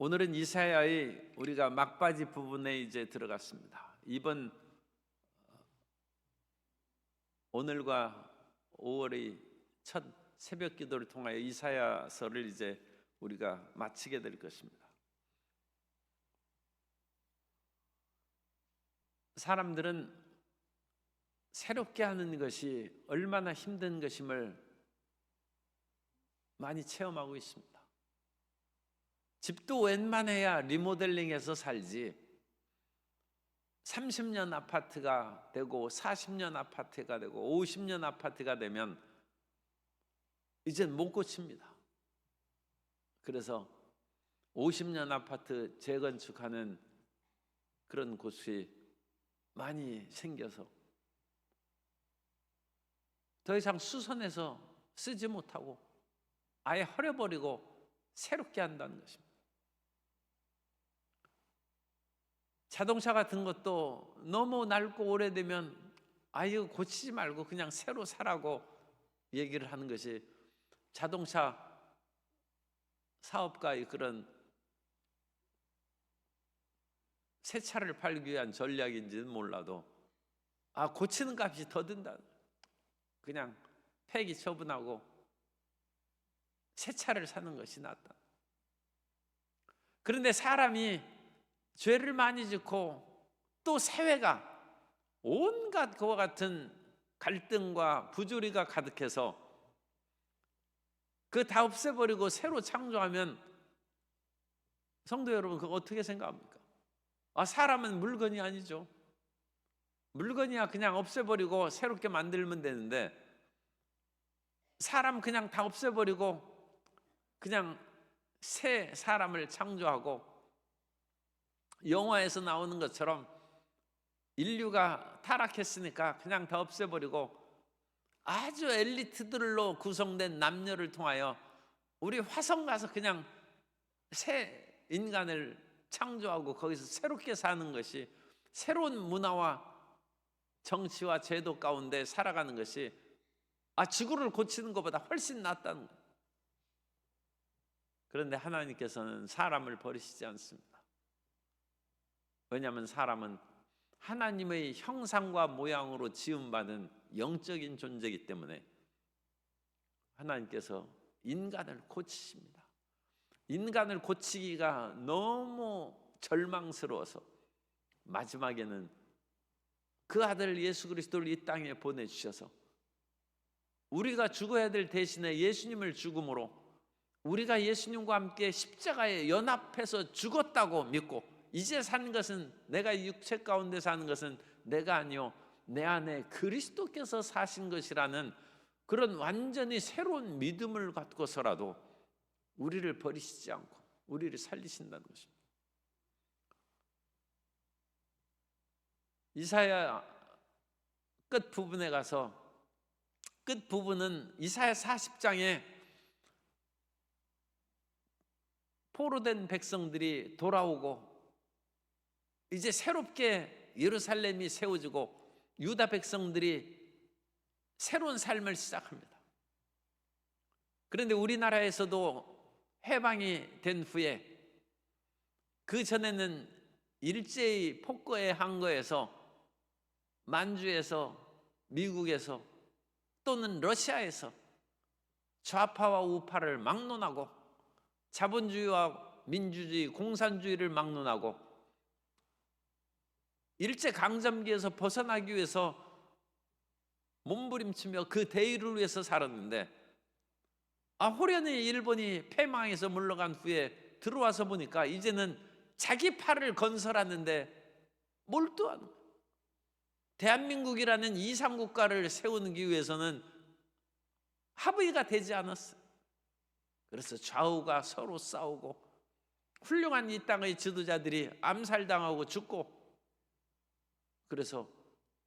오늘은 이사야의 우리가 막바지 부분에 이제 들어갔습니다. 이번 오늘과 5월의 첫 새벽 기도를 통하여 이사야서를 이제 우리가 마치게 될 것입니다. 사람들은 새롭게 하는 것이 얼마나 힘든 것임을 많이 체험하고 있습니다. 집도 웬만해야 리모델링해서 살지 30년 아파트가 되고 40년 아파트가 되고 50년 아파트가 되면 이젠 못 고칩니다. 그래서 50년 아파트 재건축하는 그런 곳이 많이 생겨서 더 이상 수선해서 쓰지 못하고 아예 헐어버리고 새롭게 한다는 것입니다. 자동차 같은 것도 너무 낡고 오래되면 이거 고치지 말고 그냥 새로 사라고 얘기를 하는 것이 자동차 사업가의 그런 새 차를 팔기 위한 전략인지는 몰라도 고치는 값이 더 든다. 그냥 폐기 처분하고 새 차를 사는 것이 낫다. 그런데 사람이 죄를 많이 짓고 또 사회가 온갖 그와 같은 갈등과 부조리가 가득해서 그거 다 없애버리고 새로 창조하면 성도 여러분 그거 어떻게 생각합니까? 사람은 물건이 아니죠. 물건이야 그냥 없애버리고 새롭게 만들면 되는데 사람 그냥 다 없애버리고 그냥 새 사람을 창조하고 영화에서 나오는 것처럼 인류가 타락했으니까 그냥 다 없애버리고 아주 엘리트들로 구성된 남녀를 통하여 우리 화성 가서 그냥 새 인간을 창조하고 거기서 새롭게 사는 것이 새로운 문화와 정치와 제도 가운데 살아가는 것이 지구를 고치는 것보다 훨씬 낫다는 거예요. 그런데 하나님께서는 사람을 버리시지 않습니다. 왜냐하면 사람은 하나님의 형상과 모양으로 지음받은 영적인 존재이기 때문에 하나님께서 인간을 고치십니다. 인간을 고치기가 너무 절망스러워서 마지막에는 그 아들 예수 그리스도를 이 땅에 보내주셔서 우리가 죽어야 될 대신에 예수님을 죽음으로 우리가 예수님과 함께 십자가에 연합해서 죽었다고 믿고 이제 사는 것은 내가 육체 가운데 사는 것은 내가 아니요 내 안에 그리스도께서 사신 것이라는 그런 완전히 새로운 믿음을 갖고서라도 우리를 버리시지 않고 우리를 살리신다는 것입니다. 이사야 끝부분에 가서 끝부분은 이사야 40장에 포로된 백성들이 돌아오고 이제 새롭게 예루살렘이 세워지고 유다 백성들이 새로운 삶을 시작합니다. 그런데 우리나라에서도 해방이 된 후에 그 전에는 일제히 폭거에 한 거에서 만주에서 미국에서 또는 러시아에서 좌파와 우파를 막론하고 자본주의와 민주주의, 공산주의를 막론하고 일제 강점기에서 벗어나기 위해서 몸부림치며 그 대의를 위해서 살았는데 호련히 일본이 패망해서 물러간 후에 들어와서 보니까 이제는 자기 팔을 건설하는데 몰두하는 거예요. 대한민국이라는 이상국가를 세우기 위해서는 합의가 되지 않았어요. 그래서 좌우가 서로 싸우고 훌륭한 이 땅의 지도자들이 암살당하고 죽고 그래서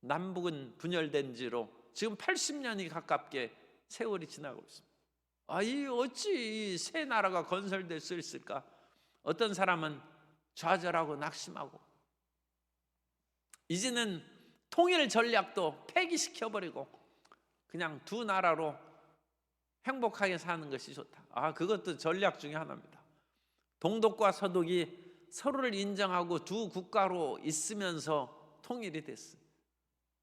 남북은 분열된 지로 지금 80년이 가깝게 세월이 지나고 있습니다. 이 어찌 새 나라가 건설될 수 있을까? 어떤 사람은 좌절하고 낙심하고 이제는 통일 전략도 폐기시켜버리고 그냥 두 나라로 행복하게 사는 것이 좋다. 그것도 전략 중에 하나입니다. 동독과 서독이 서로를 인정하고 두 국가로 있으면서 통일이 됐어요.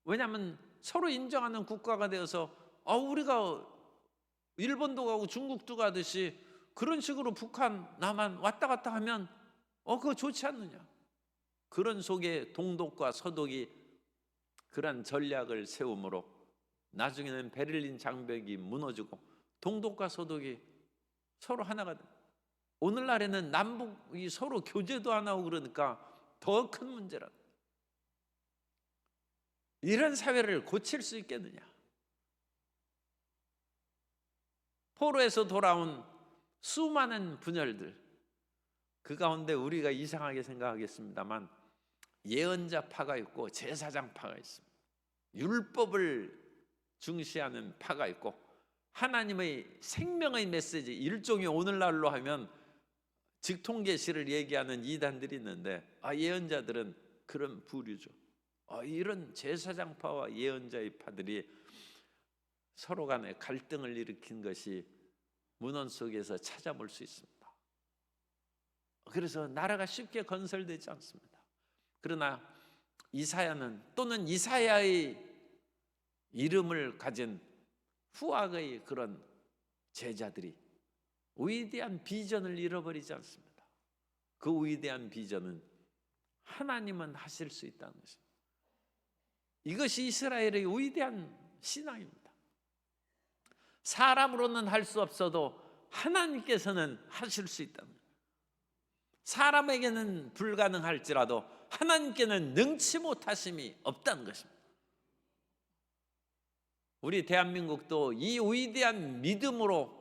왜냐하면 서로 인정하는 국가가 되어서 우리가 일본도 가고 중국도 가듯이 그런 식으로 북한, 남한 왔다 갔다 하면 그거 좋지 않느냐. 그런 속에 동독과 서독이 그런 전략을 세우므로 나중에는 베를린 장벽이 무너지고 동독과 서독이 서로 하나가 돼. 오늘날에는 남북이 서로 교제도 안 하고 그러니까 더 큰 문제라. 이런 사회를 고칠 수 있겠느냐. 포로에서 돌아온 수많은 분열들, 그 가운데 우리가 이상하게 생각하겠습니다만 예언자파가 있고 제사장파가 있습니다. 율법을 중시하는 파가 있고 하나님의 생명의 메시지, 일종의 오늘날로 하면 직통계시를 얘기하는 이단들이 있는데 예언자들은 그런 부류죠. 이런 제사장파와 예언자의 파들이 서로 간에 갈등을 일으킨 것이 문헌 속에서 찾아볼 수 있습니다. 그래서 나라가 쉽게 건설되지 않습니다. 그러나 이사야는, 또는 이사야의 이름을 가진 후학의 그런 제자들이 위대한 비전을 잃어버리지 않습니다. 그 위대한 비전은 하나님은 하실 수 있다는 것입니다. 이것이 이스라엘의 위대한 신앙입니다. 사람으로는 할 수 없어도 하나님께서는 하실 수 있다는 거예요. 사람에게는 불가능할지라도 하나님께는 능치 못하심이 없다는 것입니다. 우리 대한민국도 이 위대한 믿음으로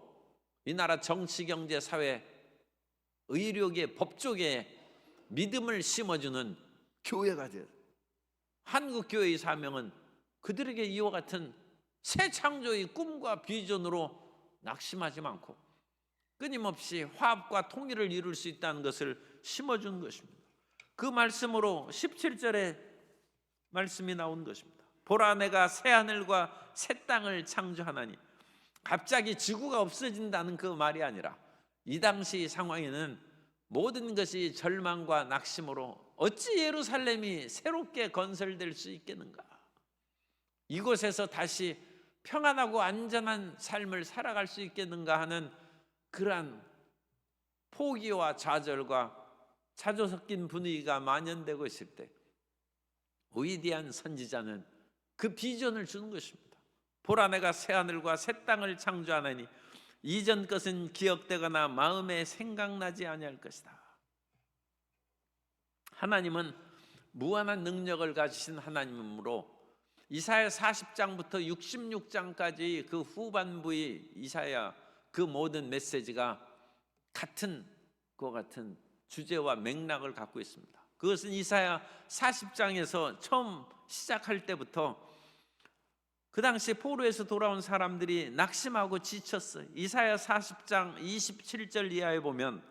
이 나라 정치, 경제, 사회, 의료계, 법조계에 믿음을 심어주는 교회가 되어요. 한국교회의 사명은 그들에게 이와 같은 새 창조의 꿈과 비전으로 낙심하지 않고 끊임없이 화합과 통일을 이룰 수 있다는 것을 심어준 것입니다. 그 말씀으로 17절에 말씀이 나온 것입니다. 보라, 내가 새 하늘과 새 땅을 창조하나니. 갑자기 지구가 없어진다는 그 말이 아니라 이 당시 상황에는 모든 것이 절망과 낙심으로 어찌 예루살렘이 새롭게 건설될 수 있겠는가? 이곳에서 다시 평안하고 안전한 삶을 살아갈 수 있겠는가 하는 그러한 포기와 좌절과 자조 섞인 분위기가 만연되고 있을 때 위대한 선지자는 그 비전을 주는 것입니다. 보라, 내가 새 하늘과 새 땅을 창조하나니 이전 것은 기억되거나 마음에 생각나지 아니할 것이다. 하나님은 무한한 능력을 가지신 하나님이므로 이사야 40장부터 66장까지 그 후반부의 이사야 그 모든 메시지가 같은 주제와 맥락을 갖고 있습니다. 그것은 이사야 40장에서 처음 시작할 때부터 그 당시 포로에서 돌아온 사람들이 낙심하고 지쳤어요. 이사야 40장 27절 이하에 보면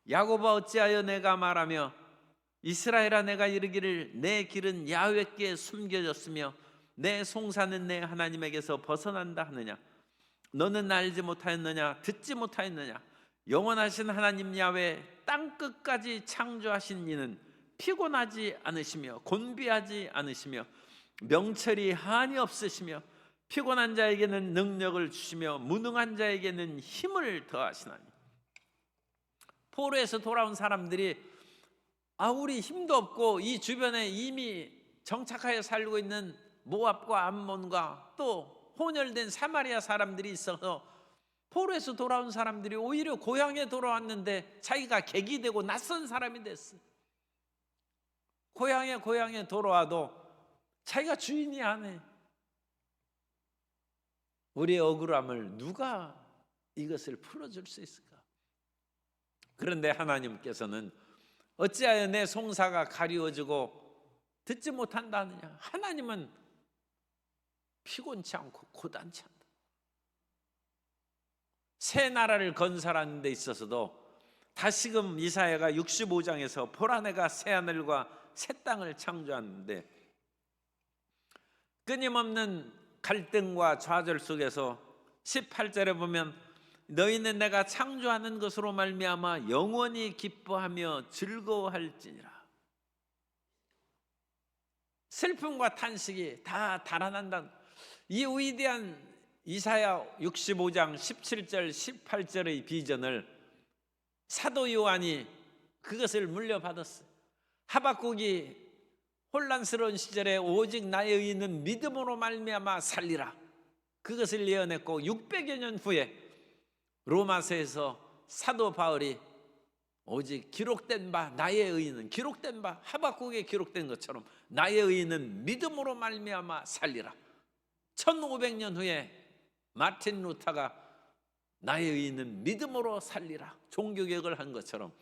야곱아 어찌하여 내가 말하며 이스라엘아 내가 이르기를 내 길은 야훼께 숨겨졌으며 내 송사는 내 하나님에게서 벗어난다 하느냐. 너는 알지 못하였느냐, 듣지 못하였느냐. 영원하신 하나님 야훼 땅끝까지 창조하신 이는 피곤하지 않으시며 곤비하지 않으시며 명철이 한이 없으시며 피곤한 자에게는 능력을 주시며 무능한 자에게는 힘을 더하시나니. 포로에서 돌아온 사람들이 우리 힘도 없고 이 주변에 이미 정착하여 살고 있는 모압과 암몬과 또 혼혈된 사마리아 사람들이 있어서 포로에서 돌아온 사람들이 오히려 고향에 돌아왔는데 자기가 객이 되고 낯선 사람이 됐어요. 고향에 돌아와도 자기가 주인이 아니에요. 우리의 억울함을 누가 이것을 풀어줄 수 있을까? 그런데 하나님께서는 어찌하여 내 송사가 가리워지고 듣지 못한다느냐. 하나님은 피곤치 않고 고단치 않다. 새 나라를 건설하는 데 있어서도 다시금 이사야가 65장에서 보라, 내가 새 하늘과 새 땅을 창조하는데 끊임없는 갈등과 좌절 속에서 18절에 보면 너희는 내가 창조하는 것으로 말미암아 영원히 기뻐하며 즐거워할지니라. 슬픔과 탄식이 다 달아난다. 이 위대한 이사야 65장 17절 18절의 비전을 사도 요한이 그것을 물려받았어요. 하박국이 혼란스러운 시절에 오직 나의 의인은 믿음으로 말미암아 살리라, 그것을 예언했고 600여 년 후에 로마서에서 사도 바울이 오직 기록된 바 나의 의인은, 기록된 바 하박국에 기록된 것처럼 나의 의인은 믿음으로 말미암아 살리라. 1500년 후에 마틴 루터가 나의 의인은 믿음으로 살리라 종교개혁을 한 것처럼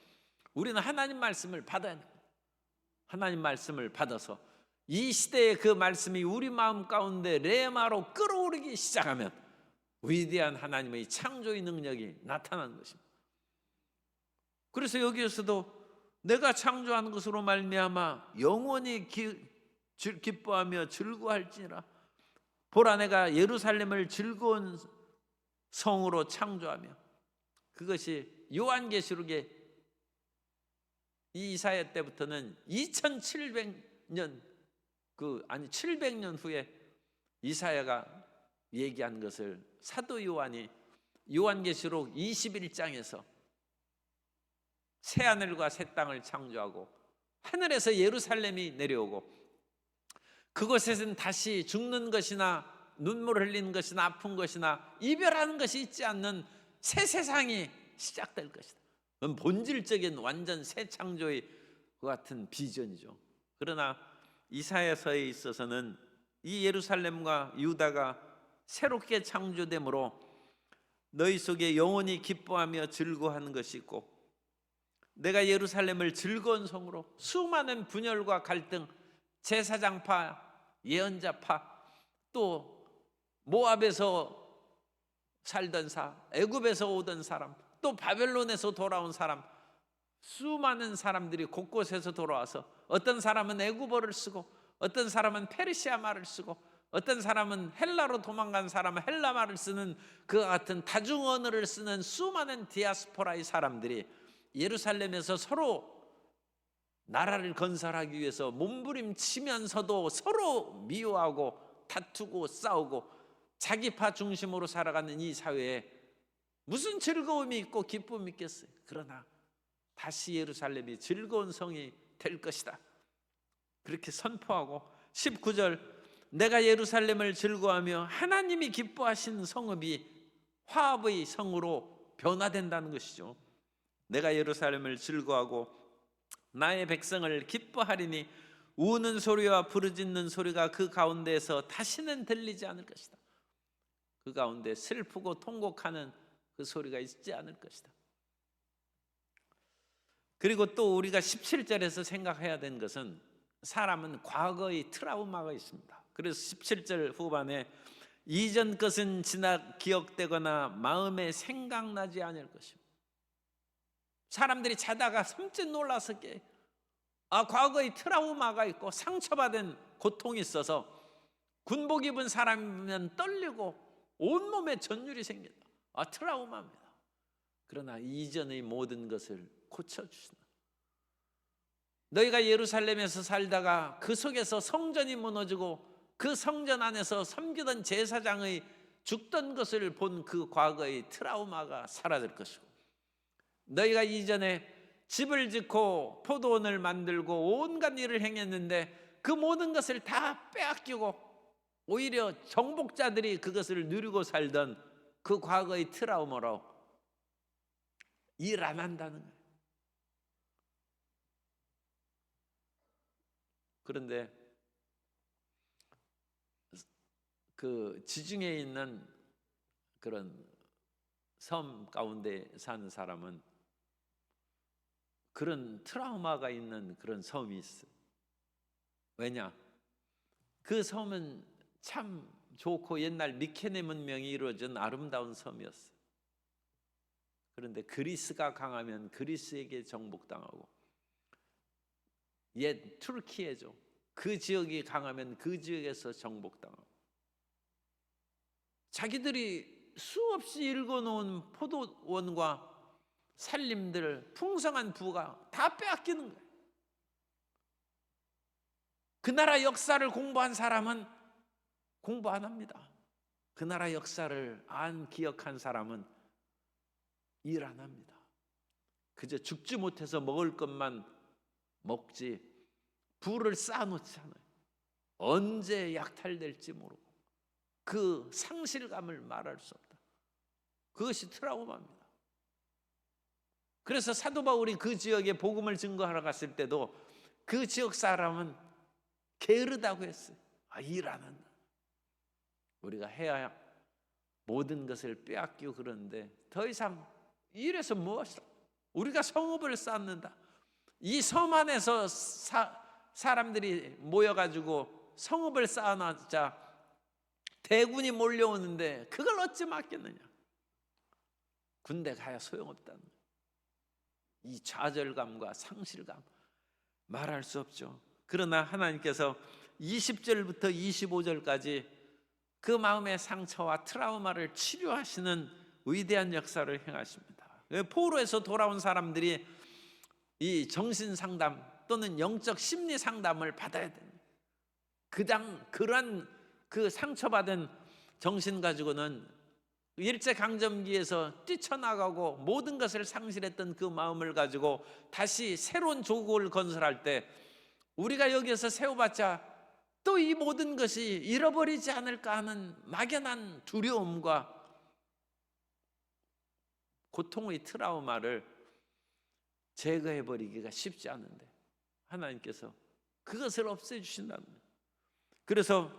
우리는 하나님 말씀을 받아야 합니다. 하나님 말씀을 받아서 이 시대의 그 말씀이 우리 마음 가운데 레마로 끌어오르기 시작하면 위대한 하나님의 창조의 능력이 나타나는 것입니다. 그래서 여기에서도 내가 창조한 것으로 말미암아 영원히 기뻐하며 즐거워할지니라. 보라, 내가 예루살렘을 즐거운 성으로 창조하며, 그것이 요한계시록의 이 이사야 때부터는 2700년 700년 후에 이사야가 얘기한 것을 사도 요한이 요한계시록 21장에서 새하늘과 새 땅을 창조하고 하늘에서 예루살렘이 내려오고 그곳에서는 다시 죽는 것이나 눈물 흘리는 것이나 아픈 것이나 이별하는 것이 있지 않는 새 세상이 시작될 것이다. 그건 본질적인 완전 새 창조의 같은 비전이죠. 그러나 이사야서에 있어서는 이 예루살렘과 유다가 새롭게 창조됨으로 너희 속에 영원히 기뻐하며 즐거워하는 것이 있고, 내가 예루살렘을 즐거운 성으로, 수많은 분열과 갈등, 제사장파, 예언자파, 또 모압에서 살던 애굽에서 오던 사람, 또 바벨론에서 돌아온 사람, 수많은 사람들이 곳곳에서 돌아와서 어떤 사람은 애굽어를 쓰고 어떤 사람은 페르시아 말을 쓰고 어떤 사람은 헬라로 도망간 사람은 헬라 말을 쓰는 그와 같은 다중 언어를 쓰는 수많은 디아스포라의 사람들이 예루살렘에서 서로 나라를 건설하기 위해서 몸부림치면서도 서로 미워하고 다투고 싸우고 자기파 중심으로 살아가는 이 사회에 무슨 즐거움이 있고 기쁨이 있겠어요. 그러나 다시 예루살렘이 즐거운 성이 될 것이다, 그렇게 선포하고 19절, 내가 예루살렘을 즐거워하며 하나님이 기뻐하시는 성읍이 화합의 성으로 변화된다는 것이죠. 내가 예루살렘을 즐거워하고 나의 백성을 기뻐하리니 우는 소리와 부르짖는 소리가 그 가운데에서 다시는 들리지 않을 것이다. 그 가운데 슬프고 통곡하는 그 소리가 있지 않을 것이다. 그리고 또 우리가 17절에서 생각해야 되는 것은 사람은 과거의 트라우마가 있습니다. 그래서 17절 후반에 이전 것은 지나 기억되거나 마음에 생각나지 않을 것입니다. 사람들이 자다가 섬찟 놀라서 깨. 과거의 트라우마가 있고 상처받은 고통이 있어서 군복 입은 사람이면 떨리고 온몸에 전율이 생긴다. 트라우마입니다. 그러나 이전의 모든 것을 고쳐주신다. 너희가 예루살렘에서 살다가 그 속에서 성전이 무너지고 그 성전 안에서 섬기던 제사장의 죽던 것을 본 그 과거의 트라우마가 사라질 것이고, 너희가 이전에 집을 짓고 포도원을 만들고 온갖 일을 행했는데 그 모든 것을 다 빼앗기고 오히려 정복자들이 그것을 누리고 살던 그 과거의 트라우마로 일 안 한다는 거예요. 그런데 그 지중해에 있는 그런 섬 가운데 사는 사람은 그런 트라우마가 있는 그런 섬이 있어요. 왜냐? 그 섬은 참 좋고 옛날 미케네 문명이 이루어진 아름다운 섬이었어요. 그런데 그리스가 강하면 그리스에게 정복당하고, 옛 투르키예죠. 그 지역이 강하면 그 지역에서 정복당하고, 자기들이 수없이 일궈놓은 포도원과 살림들, 풍성한 부가 다 빼앗기는 거예요. 그 나라 역사를 공부한 사람은 공부 안 합니다. 그 나라 역사를 안 기억한 사람은 일 안 합니다. 그저 죽지 못해서 먹을 것만 먹지 부를 쌓아놓잖아요. 언제 약탈될지 모르고 그 상실감을 말할 수 없다. 그것이 트라우마입니다. 그래서 사도 바울이 그 지역에 복음을 증거하러 갔을 때도 그 지역 사람은 게으르다고 했어요. 일 안 한다. 우리가 해야 모든 것을 빼앗기고 그러는데 더 이상 이래서 무엇이다. 우리가 성읍을 쌓는다. 이 섬 안에서 사람들이 모여가지고 성읍을 쌓아놨자 대군이 몰려오는데 그걸 어찌 막겠느냐. 군대 가야 소용없다는 거예요. 이 좌절감과 상실감 말할 수 없죠. 그러나 하나님께서 20절부터 25절까지 그 마음의 상처와 트라우마를 치료하시는 위대한 역사를 행하십니다. 포로에서 돌아온 사람들이 이 정신상담 또는 영적 심리 상담을 받아야 됩니다. 그러한 그 상처받은 정신 가지고는 일제강점기에서 뛰쳐나가고 모든 것을 상실했던 그 마음을 가지고 다시 새로운 조국을 건설할 때 우리가 여기에서 세워봤자 또 이 모든 것이 잃어버리지 않을까 하는 막연한 두려움과 고통의 트라우마를 제거해버리기가 쉽지 않은데 하나님께서 그것을 없애주신다는 거예요. 그래서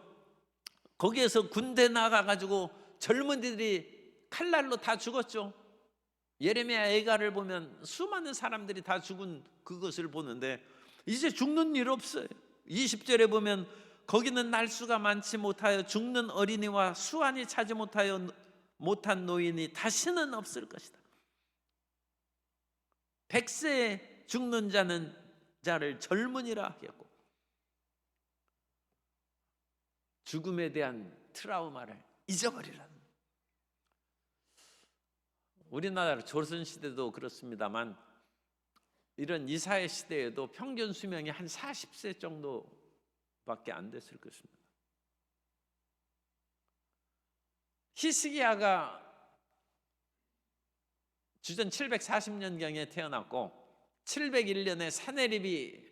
거기에서 군대 나가가지고 젊은이들이 칼날로 다 죽었죠. 예레미야 애가를 보면 수많은 사람들이 다 죽은 그것을 보는데 이제 죽는 일 없어요. 20절에 보면 거기는 날수가 많지 못하여 죽는 어린이와 수완이 차지 못한 노인이 다시는 없을 것이다. 100세에 죽는 자를 젊은이라 하겠고 죽음에 대한 트라우마를 잊어버리라는. 우리나라 조선시대도 그렇습니다만 이런 이사야 시대에도 평균 수명이 한 40세 정도밖에 안 됐을 것입니다. 히스기야가 주전 740년경에 태어났고 701년에 사네립이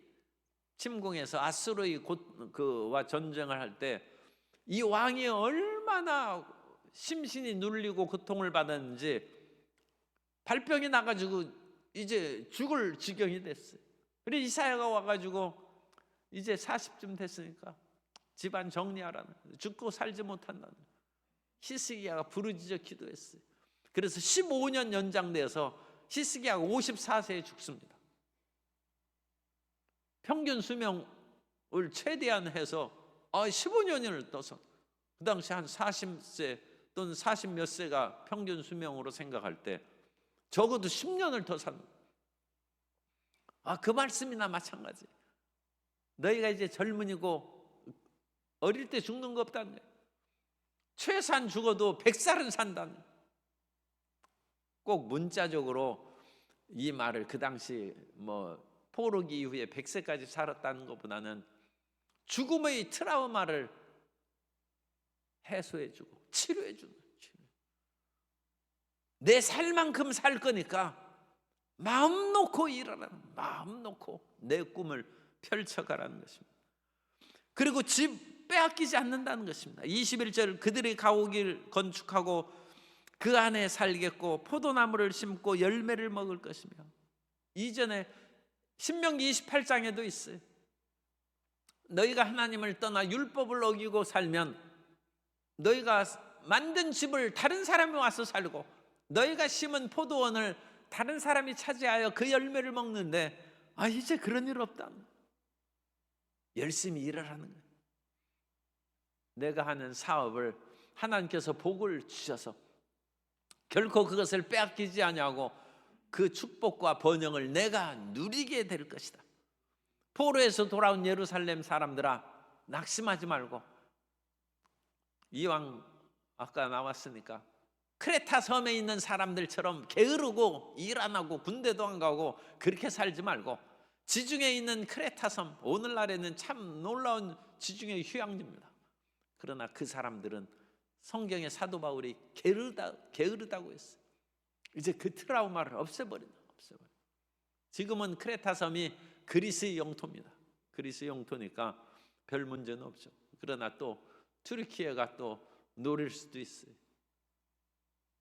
침공해서 아수르와 전쟁을 할 때 이 왕이 얼마나 심신이 눌리고 고통을 받았는지 발병이 나가지고 이제 죽을 지경이 됐어요. 그래서 이사야가 와가지고 이제 40쯤 됐으니까 집안 정리하라는, 죽고 살지 못한다는, 히스기야가 부르짖어 기도했어요. 그래서 15년 연장돼서 히스기야가 54세에 죽습니다. 평균 수명을 최대한 해서 15년을 떠서 그 당시 한 40세 또는 40몇 세가 평균 수명으로 생각할 때 적어도 10년을 더 사는. 그 말씀이나 마찬가지. 너희가 이제 젊은이고 어릴 때 죽는 거 없다는 거예요. 최소한 죽어도 100살은 산다는 거예요. 꼭 문자적으로 이 말을 그 당시 포로기 이후에 100세까지 살았다는 것보다는 죽음의 트라우마를 해소해주고 치료해주는 거예요. 내 살 만큼 살 거니까 마음 놓고 일하라는, 마음 놓고 내 꿈을 펼쳐가라는 것입니다. 그리고 집 빼앗기지 않는다는 것입니다. 21절 그들이 가옥을 건축하고 그 안에 살겠고 포도나무를 심고 열매를 먹을 것이며, 이전에 신명기 28장에도 있어요. 너희가 하나님을 떠나 율법을 어기고 살면 너희가 만든 집을 다른 사람이 와서 살고 너희가 심은 포도원을 다른 사람이 차지하여 그 열매를 먹는데 이제 그런 일 없다. 열심히 일하라는 거예요. 내가 하는 사업을 하나님께서 복을 주셔서 결코 그것을 빼앗기지 아니하고 그 축복과 번영을 내가 누리게 될 것이다. 포로에서 돌아온 예루살렘 사람들아, 낙심하지 말고 이왕 아까 나왔으니까 크레타 섬에 있는 사람들처럼 게으르고 일 안 하고 군대도 안 가고 그렇게 살지 말고, 지중해 있는 크레타 섬, 오늘날에는 참 놀라운 지중해 휴양지입니다. 그러나 그 사람들은 성경의 사도 바울이 게으르다고 했어요. 이제 그 트라우마를 없애버린다. 지금은 크레타 섬이 그리스의 영토입니다. 그리스의 영토니까 별 문제는 없죠. 그러나 또 튀르키예가 또 노릴 수도 있어요.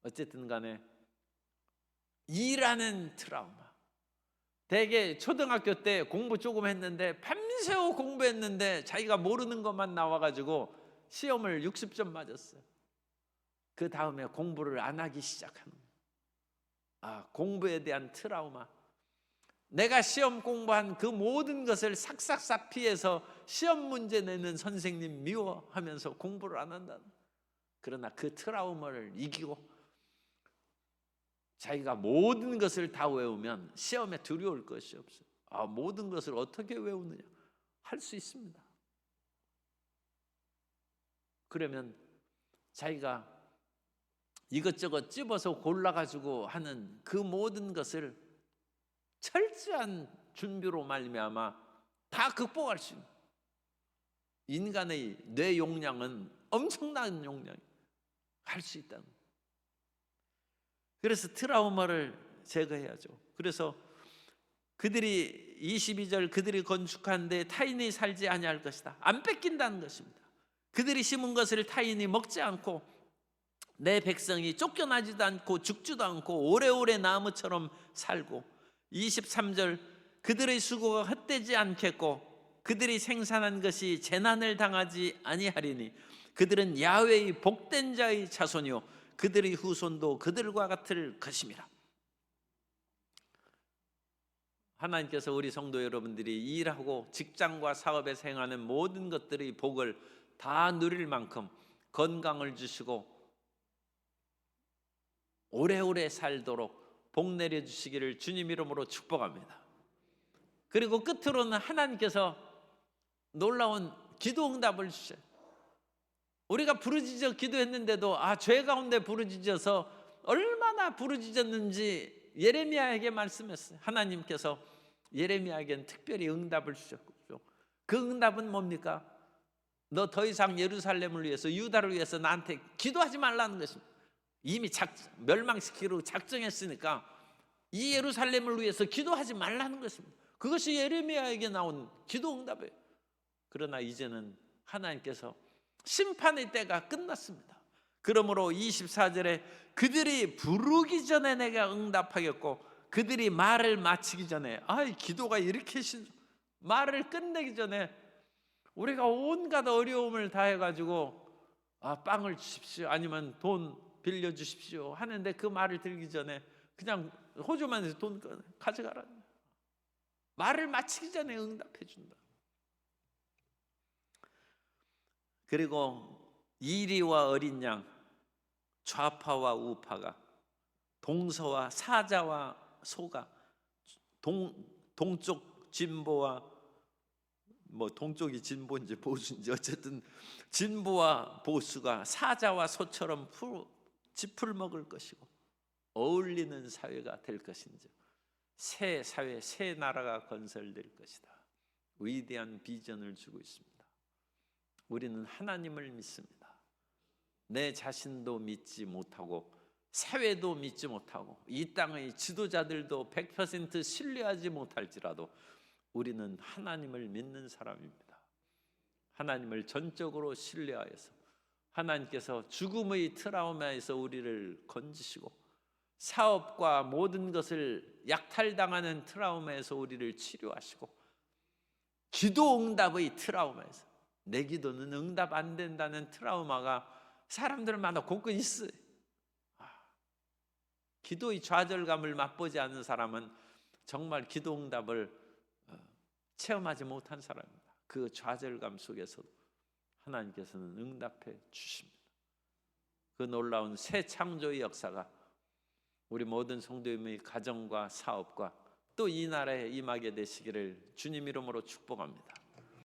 어쨌든 간에 일하는 트라우마. 대개 초등학교 때 공부 조금 했는데 밤새워 공부했는데 자기가 모르는 것만 나와가지고 시험을 60점 맞았어요. 그 다음에 공부를 안 하기 시작하는 거예요. 공부에 대한 트라우마. 내가 시험 공부한 그 모든 것을 삭삭삭 피해서 시험 문제 내는 선생님 미워하면서 공부를 안 한다는. 그러나 그 트라우마를 이기고 자기가 모든 것을 다 외우면 시험에 두려울 것이 없어요. 모든 것을 어떻게 외우느냐? 할 수 있습니다. 그러면 자기가 이것저것 찝어서 골라가지고 하는 그 모든 것을 철저한 준비로 말미암아 다 극복할 수 있는, 인간의 뇌 용량은 엄청난 용량이 할 수 있다는 거예요. 그래서 트라우마를 제거해야죠. 그래서 그들이 22절 그들이 건축한데 타인이 살지 아니할 것이다. 안 뺏긴다는 것입니다. 그들이 심은 것을 타인이 먹지 않고 내 백성이 쫓겨나지도 않고 죽지도 않고 오래오래 나무처럼 살고, 23절 그들의 수고가 헛되지 않겠고 그들이 생산한 것이 재난을 당하지 아니하리니 그들은 야훼의 복된 자의 자손이요 그들의 후손도 그들과 같을 것임이라. 하나님께서 우리 성도 여러분들이 일하고 직장과 사업에서 행하는 모든 것들의 복을 다 누릴 만큼 건강을 주시고 오래오래 살도록 복 내려주시기를 주님 이름으로 축복합니다. 그리고 끝으로는 하나님께서 놀라운 기도 응답을 주셔요. 우리가 부르짖어 기도했는데도 죄 가운데 부르짖어서 얼마나 부르짖었는지 예레미야에게 말씀했어요. 하나님께서 예레미야에게는 특별히 응답을 주셨죠. 그 응답은 뭡니까? 너 더 이상 예루살렘을 위해서, 유다를 위해서 나한테 기도하지 말라는 것입니다. 이미 멸망시키려고 작정했으니까 이 예루살렘을 위해서 기도하지 말라는 것입니다. 그것이 예레미야에게 나온 기도 응답이에요. 그러나 이제는 하나님께서 심판의 때가 끝났습니다. 그러므로 24절에 그들이 부르기 전에 내가 응답하겠고 그들이 말을 마치기 전에, 기도가 이렇게 말을 끝내기 전에 우리가 온갖 어려움을 다해가지고 빵을 주십시오 아니면 돈 빌려주십시오 하는데 그 말을 들기 전에 그냥 호주만 해서 돈 가져가라. 말을 마치기 전에 응답해 준다. 그리고 이리와 어린 양, 좌파와 우파가, 동서와 사자와 소가, 동쪽 진보와 동쪽이 진보인지 보수인지 어쨌든 진보와 보수가 사자와 소처럼 짚을 먹을 것이고 어울리는 사회가 될 것인지, 새 사회, 새 나라가 건설될 것이다. 위대한 비전을 주고 있습니다. 우리는 하나님을 믿습니다. 내 자신도 믿지 못하고 사회도 믿지 못하고 이 땅의 지도자들도 100% 신뢰하지 못할지라도 우리는 하나님을 믿는 사람입니다. 하나님을 전적으로 신뢰하여서 하나님께서 죽음의 트라우마에서 우리를 건지시고 사업과 모든 것을 약탈당하는 트라우마에서 우리를 치료하시고 기도 응답의 트라우마에서 내 기도는 응답 안 된다는 트라우마가 사람들마다 곳곳 있어요. 기도의 좌절감을 맛보지 않는 사람은 정말 기도 응답을 체험하지 못한 사람입니다. 그 좌절감 속에서도 하나님께서는 응답해 주십니다. 그 놀라운 새 창조의 역사가 우리 모든 성도님의 가정과 사업과 또 이 나라에 임하게 되시기를 주님 이름으로 축복합니다.